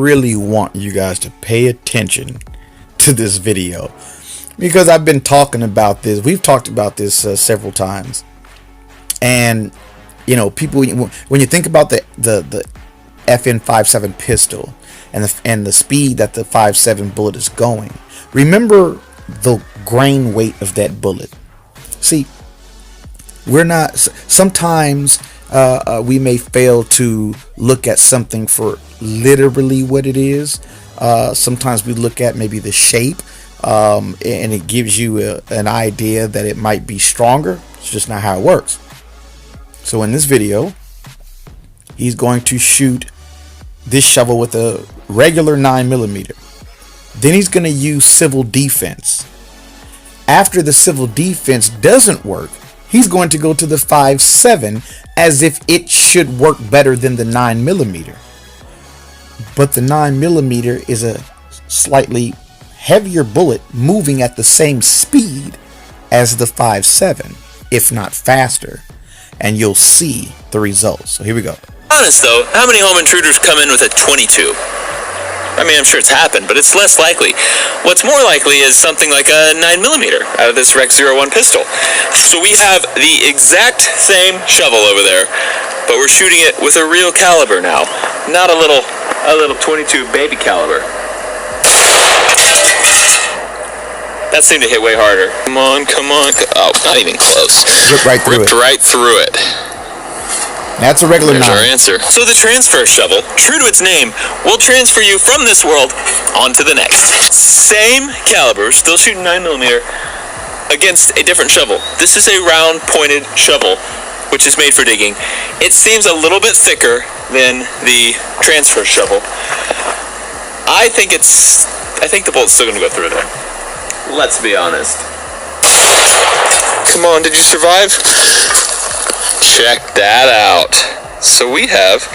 really want you guys to pay attention to this video, because I've been talking about this. We've talked about this several times, and you know, people, when you think about the FN 5.7 pistol and the speed that the 5.7 bullet is going, remember the grain weight of that bullet. See, we're not, sometimes we may fail to look at something for literally what it is. Sometimes we look at maybe the shape, and it gives you an idea that it might be stronger. It's just not how it works. So in this video, he's going to shoot this shovel with a regular 9mm. Then he's going to use civil defense. After the civil defense doesn't work, he's going to go to the 5.7 as if it should work better than the 9mm. But the 9mm is a slightly heavier bullet moving at the same speed as the 5.7, if not faster. And you'll see the results. So here we go. Honest though, how many home intruders come in with a 22? I mean, I'm sure it's happened, but it's less likely. What's more likely is something like a 9mm out of this Rex 01 pistol. So we have the exact same shovel over there, but we're shooting it with a real caliber now, not a little 22 baby caliber. That seemed to hit way harder. Come on, come on. Oh, not even close. Ripped right through it. That's a regular 9. There's our answer. So the transfer shovel, true to its name, will transfer you from this world onto the next. Same caliber, still shooting 9mm, against a different shovel. This is a round pointed shovel, which is made for digging. It seems a little bit thicker than the transfer shovel. I think the bullet's still gonna go through though. Let's be honest. Come on, did you survive? Check that out. So we have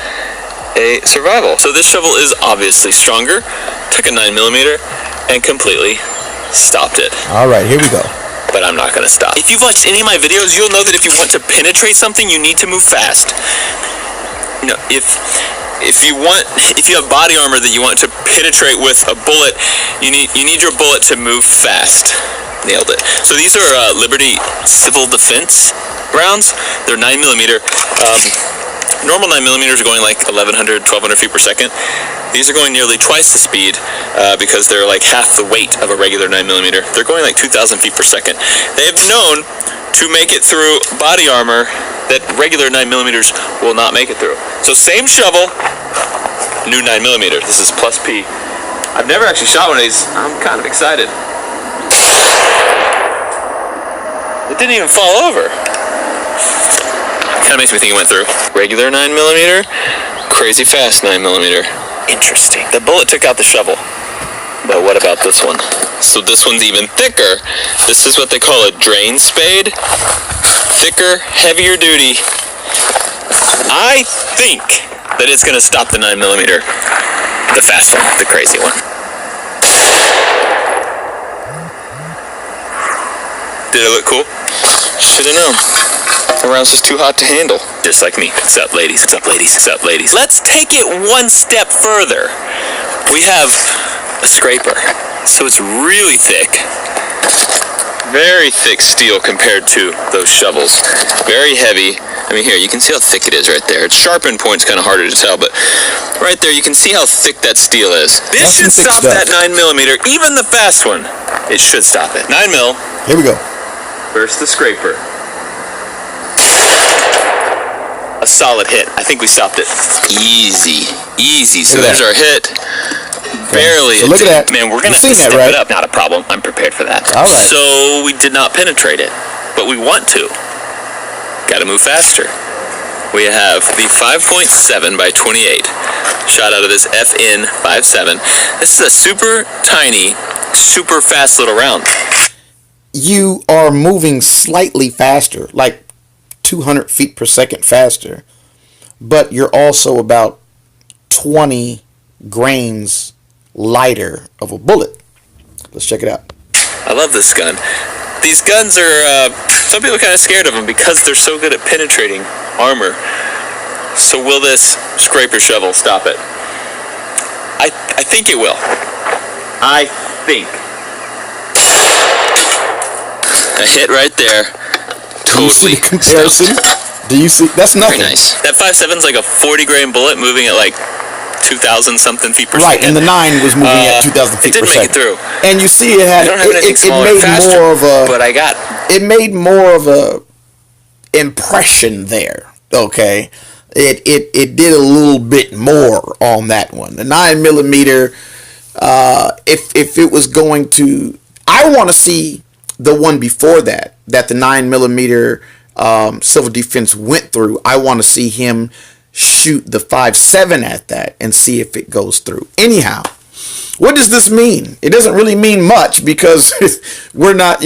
a survival. So this shovel is obviously stronger. Took a 9mm and completely stopped it. All right, here we go. But I'm not gonna stop. If you've watched any of my videos, you'll know that if you want to penetrate something, you need to move fast. You know, if you have body armor that you want to penetrate with a bullet, you need your bullet to move fast. Nailed it. So these are Liberty Civil Defense rounds. They're 9mm. Normal 9mm are going like 1,100, 1,200 feet per second. These are going nearly twice the speed because they're like half the weight of a regular 9mm. They're going like 2,000 feet per second. They have known to make it through body armor that regular 9mm will not make it through. So same shovel, new 9mm. This is plus P. I've never actually shot one of these. I'm kind of excited. It didn't even fall over. Kind of makes me think it went through. Regular 9mm, crazy fast 9mm. Interesting. The bullet took out the shovel. But what about this one? So this one's even thicker. This is what they call a drain spade. Thicker, heavier duty. I think that it's going to stop the 9mm. The fast one, the crazy one. Did it look cool? Should've known. The round's just too hot to handle. Just like me. What's up, ladies? What's up, ladies? What's up, ladies? Let's take it one step further. We have a scraper. So it's really thick. Very thick steel compared to those shovels. Very heavy. I mean, here, you can see how thick it is right there. Its sharpened point's kind of harder to tell, but right there, you can see how thick that steel is. This should stop that 9mm, even the fast one. It should stop it. 9mm. Here we go. Versus the scraper. A solid hit. I think we stopped it. Easy. Easy. So there's our hit. Barely. So look at that. Man, we're going to have to step it up. Not a problem. I'm prepared for that. All right. So we did not penetrate it, but we want to. Got to move faster. We have the 5.7 by 28 shot out of this FN 5.7. This is a super tiny, super fast little round. You are moving slightly faster, like 200 feet per second faster, but you're also about 20 grains lighter of a bullet. Let's check it out. I love this gun. These guns are, some people are kind of scared of them because they're so good at penetrating armor. So will this scraper shovel stop it? I think it will. I think. A hit right there. Do you see Totally. the comparison? Do you see? That's nothing. Very nice. That 5.7's like a 40 grain bullet moving at like 2,000 something feet per second. Right, and the 9 was moving at 2,000 feet per second. It did make it through. And you see it had, I don't have anything smaller made faster, more of a, but I got it made more of a impression there. Okay, it did a little bit more on that one. The 9mm, if it was going to, I want to see the one before that the 9mm civil defense went through. I want to see him shoot the 5.7 at that and see if it goes through. Anyhow, what does this mean? It doesn't really mean much because we're not,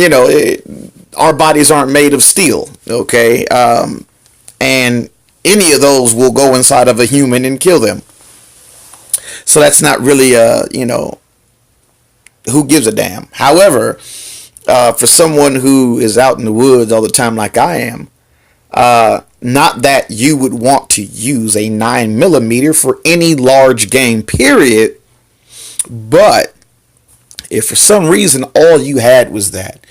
our bodies aren't made of steel, okay? And any of those will go inside of a human and kill them. So that's not really, who gives a damn? However, for someone who is out in the woods all the time like I am, not that you would want to use a 9mm for any large game, period. But if for some reason all you had was that,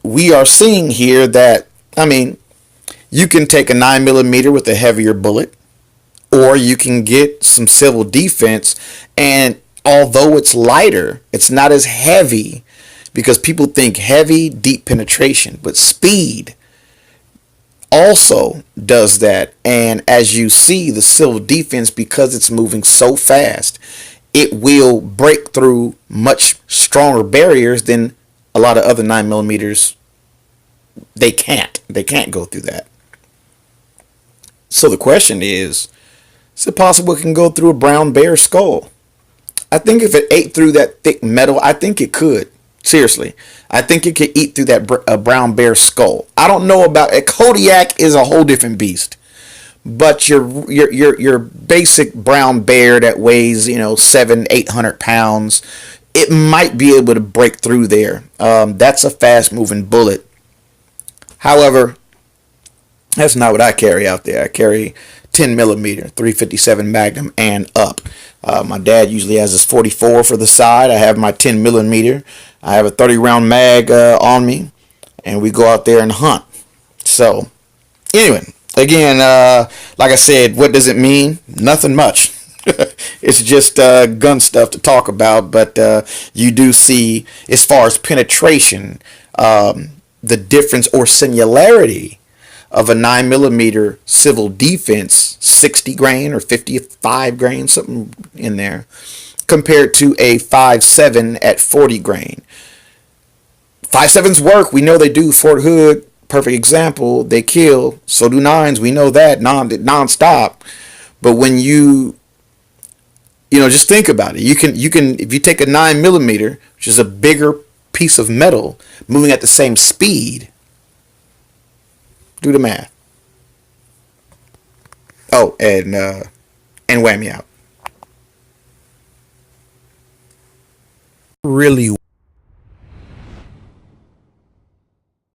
we are seeing here that, you can take a 9mm with a heavier bullet, or you can get some civil defense, and although it's lighter, it's not as heavy, because people think heavy, deep penetration, but speed also does that. And as you see, the civil defense, because it's moving so fast, it will break through much stronger barriers than a lot of other 9mm. They can't go through that. So the question is it possible it can go through a brown bear skull? I think if it ate through that thick metal, I think it could. Seriously, I think it could eat through that brown bear skull. I don't know about a Kodiak is a whole different beast, but your basic brown bear that weighs 700-800 pounds, it might be able to break through there. That's a fast moving bullet. However, that's not what I carry out there. I carry 10mm, 357 Magnum and up. My dad usually has his 44 for the side. I have my 10mm. I have a 30 round mag on me, and we go out there and hunt. So anyway, again, like I said, what does it mean? Nothing much. It's just gun stuff to talk about, but you do see, as far as penetration, the difference or similarity of a 9mm civil defense, 60 grain or 55 grain, something in there, compared to a 5.7 at 40 grain. 5.7s work. We know they do. Fort Hood, perfect example. They kill. So do 9s. We know that non-stop. But when just think about it. You can if you take a 9mm, which is a bigger piece of metal, moving at the same speed. Do the math. Oh, and Whammy out. Really